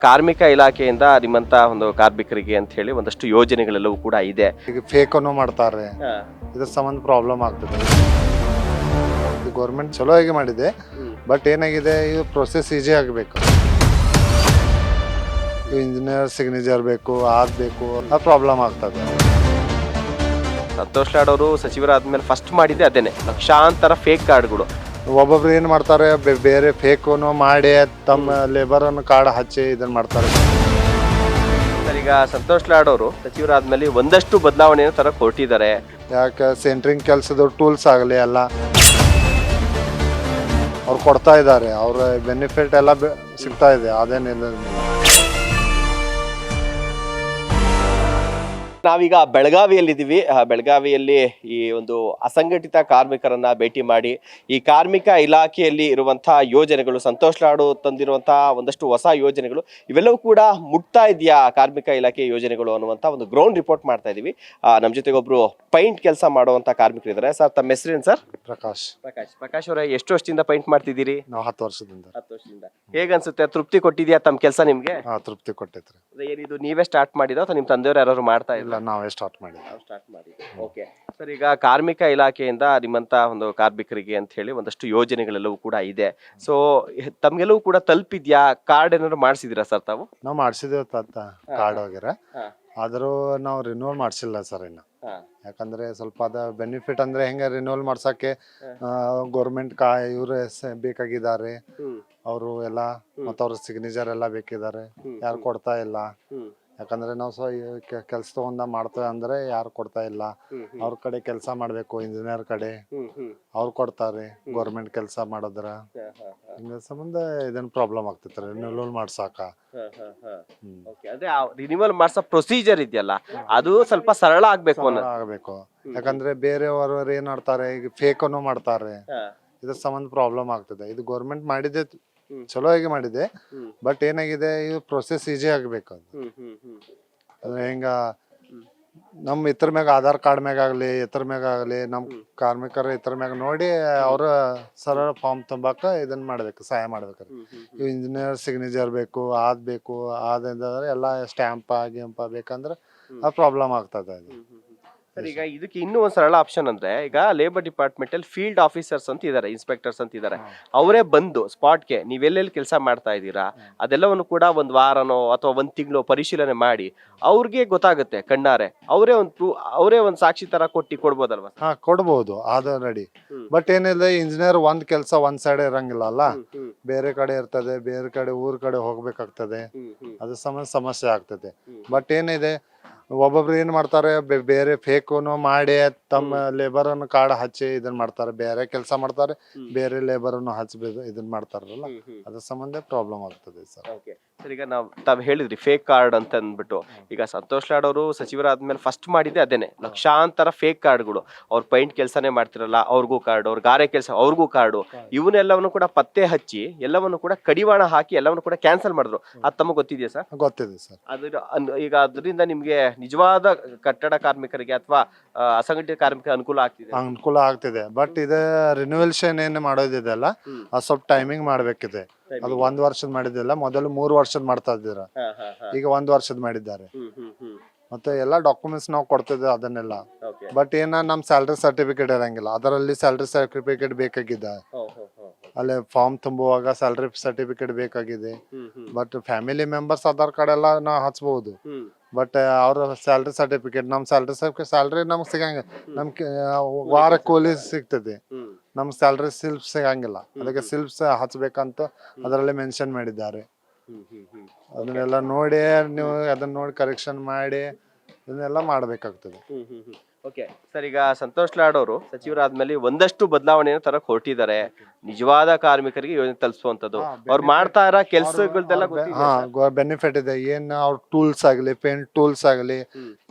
ಕಾರ್ಮಿಕ ಇಲಾಖೆಯಿಂದ ನಿಮ್ಮಂತ ಒಂದು ಕಾರ್ಮಿಕರಿಗೆ ಅಂತ ಹೇಳಿ ಒಂದಷ್ಟು ಯೋಜನೆಗಳೆಲ್ಲವೂ ಕೂಡ ಇದೆ. ಈಗ ಫೇಕ್ ಅನ್ನು ಮಾಡ್ತಾರೆ, ಇದ್ರ ಸಂಬಂಧ ಪ್ರಾಬ್ಲಮ್ ಆಗ್ತದೆ. ಇದು ಗೌರ್ಮೆಂಟ್ ಚಲೋ ಆಗಿ ಮಾಡಿದೆ, ಬಟ್ ಏನಾಗಿದೆ ಇದು ಪ್ರೊಸೆಸ್ ಈಸಿ ಆಗಬೇಕು. ಇಂಜಿನಿಯರ್ ಸಿಗ್ನೇಚರ್ ಬೇಕು, ಬೇಕು, ಆ ಪ್ರಾಬ್ಲಮ್ ಆಗ್ತದೆ. ಸಂತೋಷ್ ಲಾಡ್ ಅವರು ಸಚಿವರಾದ್ಮೇಲೆ ಫಸ್ಟ್ ಮಾಡಿದ್ದೆ ಅದೇನೆ, ಲಕ್ಷಾಂತರ ಫೇಕ್ ಕಾರ್ಡ್ಗಳು. ಒಬ್ಬೊಬ್ರು ಏನು ಮಾಡ್ತಾರೆ, ಬೇರೆ ಫೇಕನ್ನು ಮಾಡಿ ತಮ್ಮ ಲೇಬರನ್ನು ಕಾರ್ಡ್ ಹಚ್ಚಿ ಇದನ್ನು ಮಾಡ್ತಾರೆ. ಸರ್, ಈಗ ಸಂತೋಷ್ ಲಾಡ್ ಅವರು ಸಚಿವರಾದ್ಮೇಲೆ ಒಂದಷ್ಟು ಬದಲಾವಣೆಯನ್ನು ತರಕ್ಕೆ ಹೊರಟಿದ್ದಾರೆ. ಯಾಕೆ ಸೆಂಟ್ರಿಂಗ್ ಕೆಲಸದ ಟೂಲ್ಸ್ ಆಗಲಿ ಎಲ್ಲ ಅವ್ರು ಕೊಡ್ತಾ ಇದ್ದಾರೆ, ಅವ್ರ ಬೆನಿಫಿಟ್ ಎಲ್ಲ ಸಿಗ್ತಾ ಇದೆ. ಅದೇನಿಲ್ಲ. ನಾವೀಗ ಬೆಳಗಾವಿಯಲ್ಲಿದ್ದೀವಿ. ಬೆಳಗಾವಿಯಲ್ಲಿ ಈ ಒಂದು ಅಸಂಘಟಿತ ಕಾರ್ಮಿಕರನ್ನ ಭೇಟಿ ಮಾಡಿ ಈ ಕಾರ್ಮಿಕ ಇಲಾಖೆಯಲ್ಲಿ ಇರುವಂತಹ ಯೋಜನೆಗಳು, ಸಂತೋಷ್ ಲಾಡು ತಂದಿರುವಂತಹ ಒಂದಷ್ಟು ಹೊಸ ಯೋಜನೆಗಳು ಇವೆಲ್ಲವೂ ಕೂಡ ಮುಟ್ತಾ ಇದೆಯಾ ಕಾರ್ಮಿಕ ಇಲಾಖೆ ಯೋಜನೆಗಳು ಅನ್ನುವಂಥ ಒಂದು ಗ್ರೌಂಡ್ ರಿಪೋರ್ಟ್ ಮಾಡ್ತಾ ಇದೀವಿ. ನಮ್ಮ ಜೊತೆಗೆ ಒಬ್ರು ಪೈಂಟ್ ಕೆಲಸ ಮಾಡುವಂತ ಕಾರ್ಮಿಕರು ಇದ್ದಾರೆ. ಸರ್, ತಮ್ಮ ಹೆಸರೇನು ಸರ್? ಪ್ರಕಾಶ್ ಅವರೇ, ಎಷ್ಟು ವರ್ಷದಿಂದ ಪೈಂಟ್ ಮಾಡ್ತಿದ್ದೀರಿ? ನಾವು 10 ವರ್ಷದಿಂದ. 10 ವರ್ಷದಿಂದ. ಹೇಗನ್ಸುತ್ತೆ? ತೃಪ್ತಿ ಕೊಟ್ಟಿದ್ಯಾ ತಮ್ಮ ಕೆಲಸ ನಿಮ್ಗೆ? ತೃಪ್ತಿ ಕೊಟ್ಟೈತ್ರಿ. ಏನಿದು ನೀವೇ ಸ್ಟಾರ್ಟ್ ಮಾಡಿದ ಅಥವಾ ನಿಮ್ಮ ತಂದೆಯವರು ಯಾರು ಮಾಡ್ತಾ ಇಲ್ಲ? ನಾವೇ ಸ್ಟಾರ್ಟ್ ಮಾಡಿ. ಓಕೆ ಸರ್, ಈಗ ಕಾರ್ಮಿಕ ಇಲಾಖೆಯಿಂದ ನಿಮ್ಮಂತ ಒಂದು ಕಾರ್ಮಿಕರಿಗೆ ಅಂತ ಹೇಳಿ ಒಂದಷ್ಟು ಯೋಜನೆಗಳೆಲ್ಲವೂ ಕೂಡ ಇದೆ. ಸೊ ತಮ್ಗೆಲ್ಲವೂ ಕೂಡ ತಲುಪಿದ್ಯಾ? ಕಾರ್ಡ್ ಏನಾದ್ರು ಮಾಡಿಸಿದಿರಾ ಸರ್ ತಾವು? ನಾವು ಮಾಡಿಸಿದೇವ್ ಕಾರ್ಡ್ ವಗೇರೆ, ಆದರೂ ನಾವು ರಿನ್ಯೂವಲ್ ಮಾಡಿಸಿಲ್ಲ ಸರ್ ಇನ್ನು. ಯಾಕಂದ್ರೆ ಸ್ವಲ್ಪ ಅದ ಬೆನಿಫಿಟ್ ಅಂದ್ರೆ ಹೆಂಗ ರಿನ್ಯೂವಲ್ ಮಾಡ್ಸಕ್ಕೆ ಗೌರ್ಮೆಂಟ್ ಇವ್ರು ಬೇಕಾಗಿದ್ದಾರೆ, ಅವರು ಎಲ್ಲ ಮತ್ತ ಅವ್ರ ಸಿಗ್ನೇಚರ್ ಎಲ್ಲ ಬೇಕಿದ್ದಾರೆ. ಯಾರು ಕೊಡ್ತಾ ಇಲ್ಲ. ಯಾಕಂದ್ರೆ ನಾವು ಕೆಲ್ಸ ತಗೊಂಡ ಮಾಡ್ತೇವೆ ಅಂದ್ರೆ ಯಾರು ಕೊಡ್ತಾ ಇಲ್ಲ. ಅವ್ರ ಕಡೆ ಕೆಲಸ ಮಾಡ್ಬೇಕು, ಇಂಜಿನಿಯರ್ ಕಡೆ ಅವ್ರು ಕೊಡ್ತಾರೆ. ಗೌರ್ಮೆಂಟ್ ಕೆಲಸ ಮಾಡಿದ್ರ ಹಿಂಗ ಸಂಬಂಧ ಇದನ್ ಪ್ರಾಬ್ಲಮ್ ಆಗ್ತೈತ್ರಿ ರಿನ್ಯೂವಲ್ ಮಾಡ್ಸಾಕ. ರಿನ್ಯೂವಲ್ ಮಾಡ್ಸೋ ಪ್ರೊಸೀಜರ್ ಇದೆಯಲ್ಲ, ಅದು ಸ್ವಲ್ಪ ಸರಳ ಆಗ್ಬೇಕು. ಯಾಕಂದ್ರೆ ಬೇರೆಯವರು ಏನ್ ಮಾಡ್ತಾರೆ, ಈಗ ಫೇಕ್ ಅನ್ನು ಮಾಡ್ತಾರೆ. ಇದ್ರ ಸಂಬಂಧ ಪ್ರಾಬ್ಲಮ್ ಆಗ್ತದೆ. ಇದು ಗೌರ್ಮೆಂಟ್ ಮಾಡಿದೆ, ಚಲೋ ಆಗಿ ಮಾಡಿದೆ, ಬಟ್ ಏನಾಗಿದೆ ಇದು ಪ್ರೊಸೆಸ್ ಈಸಿ ಆಗ್ಬೇಕು. ಅಂದ್ರೆ ಹೆಂಗ ನಮ್ ಇತರ ಮ್ಯಾಗ ಆಧಾರ್ ಕಾರ್ಡ್ ಮ್ಯಾಗ ಆಗ್ಲಿ, ಇತರ ಮ್ಯಾಗ ಆಗ್ಲಿ, ನಮ್ ಕಾರ್ಮಿಕರ ಇತರ ಮ್ಯಾಗ ನೋಡಿ ಅವ್ರ ಸರಳ ಫಾರ್ಮ್ ತುಂಬಾಕ ಇದನ್ನ ಮಾಡ್ಬೇಕು, ಸಹಾಯ ಮಾಡ್ಬೇಕ್ರಿ. ಇವ್ ಇಂಜಿನಿಯರ್ ಸಿಗ್ನೇಚರ್ ಬೇಕು, ಬೇಕು, ಎಲ್ಲ ಸ್ಟ್ಯಾಂಪ್ ಗಿಂಪ ಬೇಕಂದ್ರ ಆ ಪ್ರಾಬ್ಲಮ್ ಆಗ್ತದೆ. ಈಗ ಇದಕ್ಕೆ ಇನ್ನೂ ಒಂದು ಸರಳ ಆಪ್ಷನ್ ಅಂದ್ರೆ, ಈಗ ಲೇಬರ್ ಡಿಪಾರ್ಟ್ಮೆಂಟ್ ಅಲ್ಲಿ ಫೀಲ್ಡ್ ಆಫೀಸರ್ಸ್ ಅಂತ ಇದಾರೆ, ಇನ್ಸ್ಪೆಕ್ಟರ್ಸ್ ಅಂತ ಇದಾರೆ. ಅವರೇ ಬಂದು ಸ್ಪಾಟ್ಗೆ ನೀವೆಲ್ಲೆಲ್ಲಿ ಕೆಲಸ ಮಾಡ್ತಾ ಇದ್ದೀರಾ ಅದೆಲ್ಲವನ್ನು ಕೂಡ ಒಂದ್ ವಾರನೋ ಅಥವಾ ಒಂದ್ ತಿಂಗಳು ಪರಿಶೀಲನೆ ಮಾಡಿ ಅವ್ರಿಗೆ ಗೊತ್ತಾಗುತ್ತೆ ಕಣ್ಣಾರೆ. ಅವರೇ ಒಂದ್ ಸಾಕ್ಷಿ ತರ ಕೊಡ್ಬೋದಲ್ವಾ? ಕೊಡ್ಬೋದು, ಅದು ರೆಡಿ. ಬಟ್ ಏನಿಲ್ಲ, ಇಂಜಿನಿಯರ್ ಒಂದ್ ಕೆಲಸ ಒಂದ್ ಸೈಡ್ ಇರಂಗಿಲ್ಲ ಅಲ್ಲ, ಬೇರೆ ಕಡೆ ಇರ್ತದೆ, ಬೇರೆ ಕಡೆ ಊರ್ ಕಡೆ ಹೋಗ್ಬೇಕಾಗ್ತದೆ. ಅದ್ರ ಸಮಸ್ಯೆ ಆಗ್ತದೆ. ಬಟ್ ಏನಿದೆ, ಒಬ್ಬೊಬ್ರು ಏನ್ ಮಾಡ್ತಾರೆ, ಬೇರೆ ಫೇಕನ್ನು ಮಾಡಿ ತಮ್ಮ ಲೇಬರನ್ನು ಕಾರ್ಡ್ ಹಚ್ಚಿ ಇದನ್ ಮಾಡ್ತಾರೆ, ಬೇರೆ ಕೆಲಸ ಮಾಡ್ತಾರೆ, ಬೇರೆ ಲೇಬರನ್ನು ಹಚ್ಚಬೇಕು ಇದನ್ ಮಾಡ್ತಾರಲ್ಲ, ಅದ್ರ ಸಂಬಂಧ ಪ್ರಾಬ್ಲಮ್ ಆಗ್ತದೆ ಸರ್. ಸರ್, ಈಗ ತಾವ್ ಹೇಳಿದ್ರಿ ಫೇಕ್ ಕಾರ್ಡ್ ಅಂತ ಅಂದ್ಬಿಟ್ಟು, ಈಗ ಸಂತೋಷ್ ಲಾಡ್ ಅವರು ಸಚಿವರಾದ್ಮೇಲೆ ಫಸ್ಟ್ ಮಾಡಿದ್ದೆ ಅದೇನೆ, ಲಕ್ಷಾಂತರ ಫೇಕ್ ಕಾರ್ಡ್ಗಳು. ಅವ್ರು ಪೈಂಟ್ ಕೆಲಸನೇ ಮಾಡ್ತಿರಲ್ಲ ಅವ್ರಿಗೂ ಕಾರ್ಡ್, ಅವ್ರ ಗಾರೆ ಕೆಲಸ ಅವ್ರಿಗೂ ಕಾರ್ಡು, ಇವನ್ನೆಲ್ಲವನ್ನು ಕೂಡ ಪತ್ತೆ ಹಚ್ಚಿ ಎಲ್ಲವನ್ನು ಕೂಡ ಕಡಿವಾಣ ಹಾಕಿ ಎಲ್ಲವನ್ನು ಕೂಡ ಕ್ಯಾನ್ಸಲ್ ಮಾಡಿದ್ರು. ಅದ್ ತಮಗೆ ಗೊತ್ತಿದೆಯಾ ಸರ್? ಗೊತ್ತಿದೆ ಸರ್. ಈಗ ಅದರಿಂದ ನಿಮ್ಗೆ ನಿಜವಾದ ಕಟ್ಟಡ ಕಾರ್ಮಿಕರಿಗೆ ಅಥವಾ ಅಸಂಘಟಿತ ಕಾರ್ಮಿಕರಿಗೆ ಅನುಕೂಲ ಆಗ್ತಿದೆ. ಬಟ್ ಇದು ರಿನ್ಯೂವಲ್ಷನ್ ಏನ್ ಮಾಡೋದಿದೆ ಅಲ್ಲ, ಅದು ಸ್ವಲ್ಪ ಟೈಮಿಂಗ್ ಮಾಡ್ಬೇಕಿದೆ. ಅದು 1 ವರ್ಷದ ಮಾಡಿದ್ದಿಲ್ಲ, ಮೊದಲು 3 ವರ್ಷದ ಮಾಡ್ತಾ ಇದ್ದೀರಾ, ಈಗ 1 ವರ್ಷದ ಮಾಡಿದ್ದಾರೆ. ಮತ್ತೆ ಎಲ್ಲಾ ಡಾಕ್ಯುಮೆಂಟ್ಸ್ ನಾವು ಕೊಡ್ತಿದ್ದೆ ಅದನ್ನೆಲ್ಲ. ಬಟ್ ನಮ್ ಸ್ಯಾಲರಿ ಸರ್ಟಿಫಿಕೇಟ್ ಇರಂಗಿಲ್ಲ, ಅದರಲ್ಲಿ ಸ್ಯಾಲರಿ ಸರ್ಟಿಫಿಕೇಟ್ ಬೇಕಾಗಿದೆ. ಅಲ್ಲೇ ಫಾರ್ಮ್ ತುಂಬುವಾಗ ಸ್ಯಾಲರಿ ಸರ್ಟಿಫಿಕೇಟ್ ಬೇಕಾಗಿದೆ. But family members Aadhaar card ಎಲ್ಲ ನಾವು ಹಚ್ಬಹುದು, ಬಟ್ ಅವ್ರ ಸ್ಯಾಲರಿ ಸರ್ಟಿಫಿಕೇಟ್, ನಮ್ ಸ್ಯಾಲರಿ ನಮ್ಗೆ ಸಿಗಂಗ, ನಮ್ ವಾರ ಕೂಲಿ ಸಿಗ್ತದೆ, ನಮ್ ಸ್ಯಾಲರಿ ಸ್ಲಿಪ್ಸ್ ಸಿಗಂಗಿಲ್ಲ. ಅದಕ್ಕೆ ಸ್ಲಿಪ್ಸ್ ಹಚ್ಬೇಕಂತ ಅದರಲ್ಲಿ ಮೆನ್ಷನ್ ಮಾಡಿದ್ದಾರೆ. ಅದನ್ನೆಲ್ಲ ನೋಡಿ ನೀವು ಅದನ್ನ ನೋಡಿ ಕರೆಕ್ಷನ್ ಮಾಡಿ ಇದನ್ನೆಲ್ಲ ಮಾಡ್ಬೇಕಾಗ್ತದೆ. ಓಕೆ ಸರ್, ಈಗ ಸಂತೋಷ್ ಲಾಡ್ ಅವರು ಸಚಿವರಾದ್ಮೇಲೆ ಒಂದಷ್ಟು ಬದಲಾವಣೆಯನ್ನು ತರಕ್ ಹೊರಟಿದ್ದಾರೆ, ನಿಜವಾದ ಕಾರ್ಮಿಕರಿಗೆ ಯೋಜನೆ ತಲುಪಿಸುವಂತದ್ದು. ಅವ್ರು ಮಾಡ್ತಾ ಇರೋ ಕೆಲಸಗಳ್ದೆಲ್ಲ ಬೆನಿಫಿಟ್ ಇದೆ. ಏನ್ ಅವ್ರ ಟೂಲ್ಸ್ ಆಗ್ಲಿ, ಪೇಂಟ್ ಟೂಲ್ಸ್ ಆಗ್ಲಿ,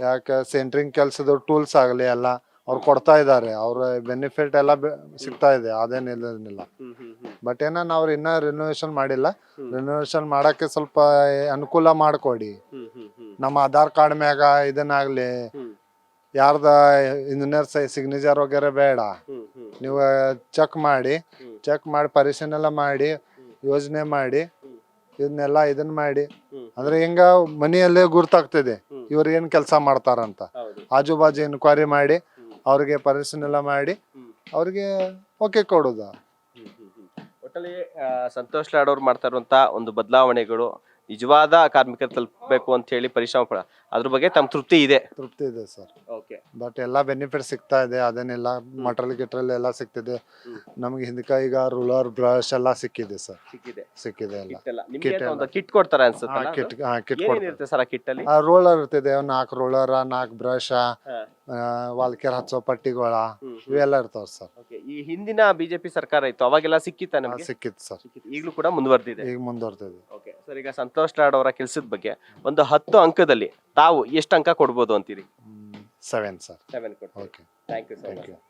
ಯಾಕೆ ಸೆಂಟ್ರಿಂಗ್ ಕೆಲಸದ ಟೂಲ್ಸ್ ಆಗ್ಲಿ ಎಲ್ಲ ಅವ್ರು ಕೊಡ್ತಾ ಇದ್ದಾರೆ. ಅವ್ರ ಬೆನಿಫಿಟ್ ಎಲ್ಲ ಸಿಗ್ತಾ ಇದೆ, ಅದೇನಿಲ್ಲ. ಬಟ್ ಅವ್ರು ಇನ್ನ ರಿನೋವೇಷನ್ ಮಾಡಿಲ್ಲ. ರಿನೋವೇಷನ್ ಮಾಡಕ್ಕೆ ಸ್ವಲ್ಪ ಅನುಕೂಲ ಮಾಡ್ಕೊಡಿ. ನಮ್ಮ ಆಧಾರ್ ಕಾರ್ಡ್ ಮ್ಯಾಗ ಇದನ್ನಾಗ್ಲಿ, ಯಾರ್ದ ಇಂಜಿನಿಯರ್ ಸಿಗ್ನೇಚರ್ ವಗೇರೆ ಬೇಡ, ನೀವು ಚೆಕ್ ಮಾಡಿ ಪರಿಶೀಲನೆ ಮಾಡಿ ಯೋಜನೆ ಮಾಡಿ ಇದನ್ನೆಲ್ಲ ಇದನ್ನ ಮಾಡಿ ಹ್ಮ್. ಅಂದ್ರೆ ಹೆಂಗ ಮನೆಯಲ್ಲೇ ಗುರ್ತಾಗ್ತಿದೆ ಹ್ಮ್. ಇವ್ರು ಏನ್ ಕೆಲಸ ಮಾಡ್ತಾರಂತ. ಹೌದು. ಆಜು ಬಾಜು ಎನ್ಕ್ವೈರಿ ಮಾಡಿ ಹ್ಮ್. ಅವ್ರಿಗೆ ಪರಿಶೀಲನೆ ಮಾಡಿ ಹ್ಮ್. ಅವ್ರಿಗೆ ಓಕೆ ಕೊಡುದ. ಒಟ್ಟಲ್ಲಿ ಸಂತೋಷ್ ಲಾಡ್ ಅವ್ರು ಮಾಡ್ತಾ ಇರುವಂತ ಒಂದು ಬದಲಾವಣೆಗಳು ನಿಜವಾದ ಕಾರ್ಮಿಕರು ತಲುಪಬೇಕು ಅಂತ ಹೇಳಿ ಪರಿಶ್ರಮ ಪಡ ಅದ್ರ ಬಗ್ಗೆ ತಮ್ಮ ತೃಪ್ತಿ ಇದೆ. ತೃಪ್ತಿ ಇದೆ ಸರ್. ಓಕೆ. ಬಟ್ ಎಲ್ಲ ಬೆನಿಫಿಟ್ ಸಿಗ್ತಾ ಇದೆ, ಅದನ್ನೆಲ್ಲ ಮಟಲ್ ಗಿಟ್ರಲ್ ಎಲ್ಲ ಸಿಗ್ತಿದೆ. ಹ್ಮ್. ನಮ್ಗೆ ಹಿಂದಕ ಈಗ ರೂಲರ್ ಬ್ರಷ್ ಎಲ್ಲ ಸಿಕ್ಕಿದೆ ಸರ್, ಸಿಕ್ಕಿದೆ. ಸಿಕ್ಕಿದೆ ಎಲ್ಲ. ಕಿಟ್ ಎಲ್ಲ ನಿಮ್ಗೆ Kit ಅಂತ ಒಂದು ಎಲ್ಲ. ಕಿಟ್ ಕೊಡ್ತಾರೆ ಅನ್ಸುತ್ತಲ್ಲ. ಕಿಟ್ ಕಿಟ್ ಏನೇನಿರುತ್ತೆ ಸರ್ ಆ ಕಿಟ್ ಅಲ್ಲಿ? ರೋಲರ್ ಇರ್ತಿದೆ, 4 ರೋಲರ್, 4 ಬ್ರಷ್, ಹಾ. ವಾಲ್ಕೇರ್ ಹಚ್ಚೋ ಪಟ್ಟಿಗಳ ಹ್ಮ್. ಇವೆಲ್ಲ ಇರ್ತಾವ ಸರ್. Okay. ಈ ಹಿಂದಿನ ಬಿಜೆಪಿ ಸರ್ಕಾರ ಇತ್ತು ಅವಾಗೆಲ್ಲ ಸಿಕ್ಕಿತ್ತ ನಮಗೆ? ಸಿಕ್ಕಿತ್ತು ಸರ್, ಈಗಲೂ ಕೂಡ ಮುಂದುವರೆದಿದೆ. ಈಗ ಮುಂದುವರ್ತಿದೆ. ಓಕೆ ಸರ್, ಈಗ ಸಂತೋಷ್ ಲಾಡ್ ಅವರ ಕೆಲಸದ ಬಗ್ಗೆ ಒಂದು 10 ಅಂಕದಲ್ಲಿ ತಾವು ಎಷ್ಟು ಅಂಕ ಕೊಡ್ಬೋದು ಅಂತೀರಿ? 7 ಸರ್. 7 ಕೊಡ್ತೀವಿ. Okay, thank you so thank much. You.